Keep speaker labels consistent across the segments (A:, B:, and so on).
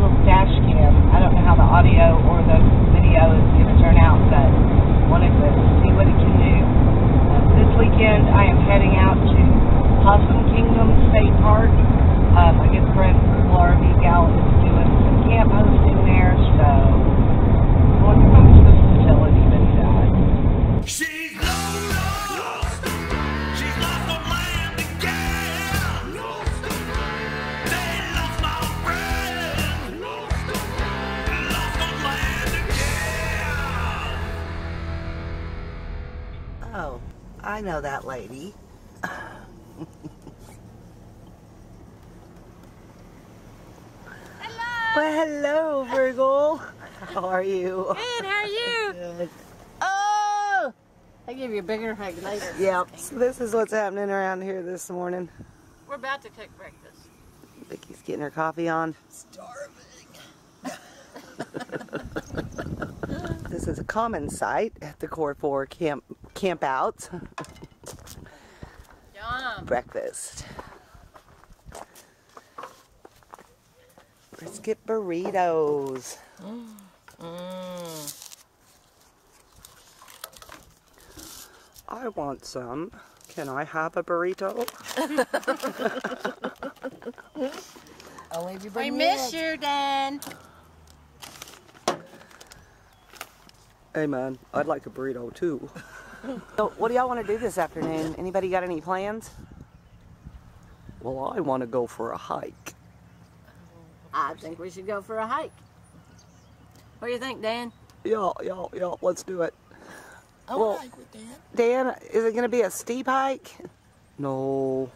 A: little dash cam. I don't know how the audio or the video is going to turn out, but wanted to see what it can do. This weekend I am heading out to Possum Kingdom State Park. My good friend Frugal RV Gal is doing some camp hosting there, so I wonder if I'm supposed to tell anybody that.
B: She's Lola. She's lost her land again. They lost my friend. Lost her land again.
C: Oh, I know that lady. Well, hello, Frugal. How are you?
D: Good, how are you?
C: Good.
D: Oh! I'll give you a bigger hug later.
C: Yep. So this is what's happening around here this morning.
D: We're about to cook breakfast.
C: Vicky's getting her coffee on.
B: Starving.
C: This is a common sight at the Corp camp out.
D: Yum.
C: Breakfast. Brisket burritos. I want some. Can I have a burrito?
A: Only if you
D: We
A: bring me
D: miss
A: in.
D: you, Dan.
C: Hey man, I'd like a burrito too. So what do y'all want to do this afternoon? Anybody got any plans? Well, I want to go for a hike.
D: I think we should go for a hike. What do you think, Dan?
C: Yeah, let's do it.
B: I
C: Well,
B: would hike with Dan.
C: Dan, is it going to be a steep hike? No.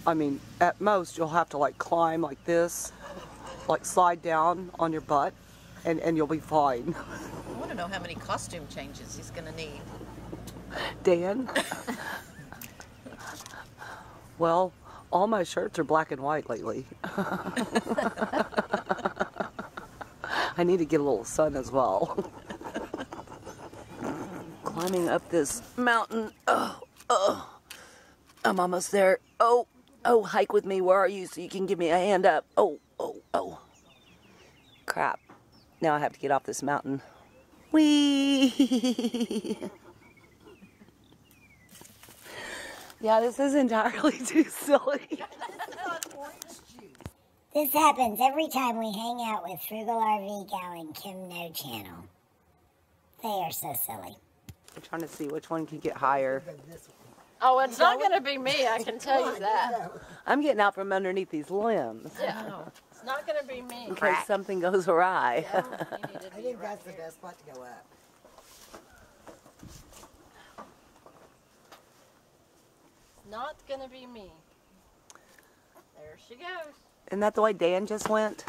C: I mean, at most you'll have to like climb like this, like slide down on your butt, and you'll be fine.
E: I want to know how many costume changes he's going to need.
C: Dan? Well, all my shirts are black and white lately. I need to get a little sun as well. Climbing up this mountain. Oh. I'm almost there. Oh, hike with me. Where are you so you can give me a hand up? Oh. Crap. Now I have to get off this mountain. Whee! Yeah, this is entirely too silly.
F: This happens every time we hang out with Frugal RV Gal and Kim No Channel. They are so silly.
C: I'm trying to see which one can get higher.
D: Oh, it's not going to be me, I can tell you that.
C: I'm getting out from underneath these limbs
D: Yeah, it's not going to be me.
C: in case something goes awry.
D: You need to
A: I
D: be
A: think
D: right
A: that's the
D: here.
A: best spot to go up.
D: It's not going to be me. There she goes.
C: Isn't that the way Dan just went?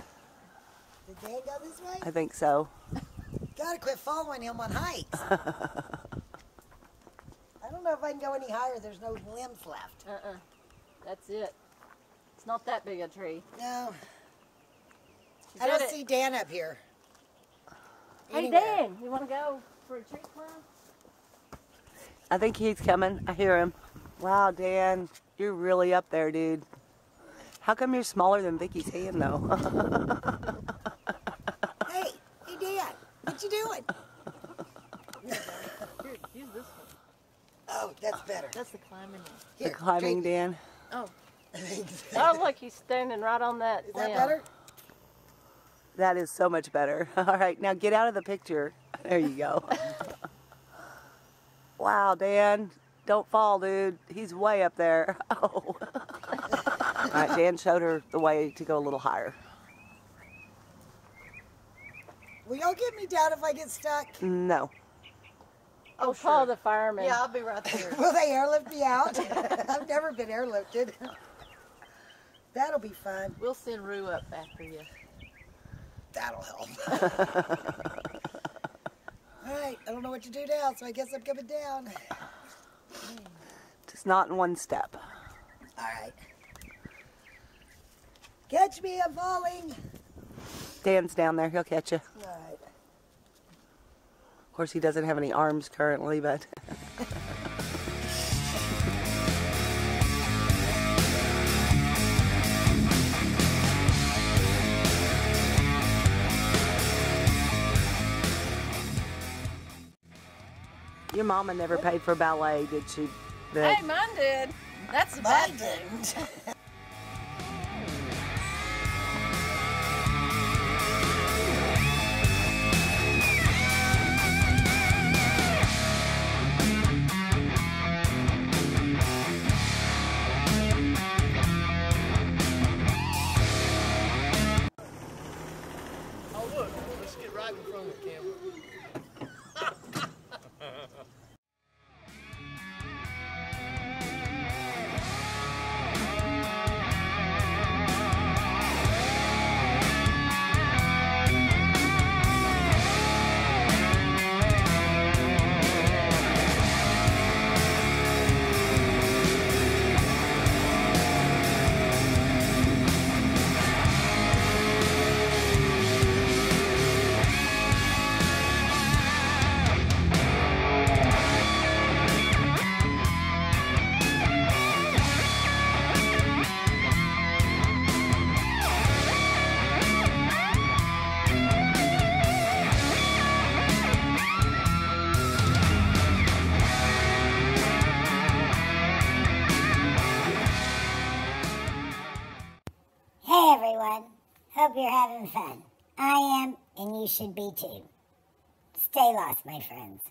A: Did Dan go this way?
C: I think so.
A: Gotta quit following him on hikes. I don't know if I can go any higher. There's no limbs left.
D: That's it. It's not that big a tree.
A: No.
D: She
A: I don't
D: did it.
A: see Dan up here.
D: Hey,
A: Anywhere.
D: Dan, you want to go for a tree climb?
C: I think he's coming. I hear him. Wow, Dan, you're really up there, dude. How come you're smaller than Vicky's hand, though?
A: Hey, Dan, what you doing?
D: Here, use this one.
A: Oh, that's better.
D: That's the climbing one.
C: The climbing Dan.
D: Oh.
A: Is
D: Oh, look, he's standing right on that
A: that
D: limb.
A: better?
C: That is so much better. All right, now get out of the picture. There you go. Wow, Dan. Don't fall, dude. He's way up there. Oh. All right, Dan showed her the way to go a little higher.
A: Will y'all get me down if I get stuck?
C: No.
D: Oh, call the fireman.
E: Yeah, I'll be right there.
A: Will they airlift me out? I've never been airlifted. That'll be fun.
D: We'll send Rue up after you.
A: That'll help. All right, I don't know what to do now, so I guess I'm coming down.
C: Just not in one step.
A: All right. Catch me, I'm falling.
C: Dan's down there. He'll catch you.
A: All right.
C: Of course, he doesn't have any arms currently, but... Your mama never paid for ballet, did she? Vic?
D: Hey, mine did. That's the bad thing.
B: Oh, look, let's get right in front of the camera.
F: Hey everyone, hope you're having fun. I am, and you should be too. Stay lost, my friends.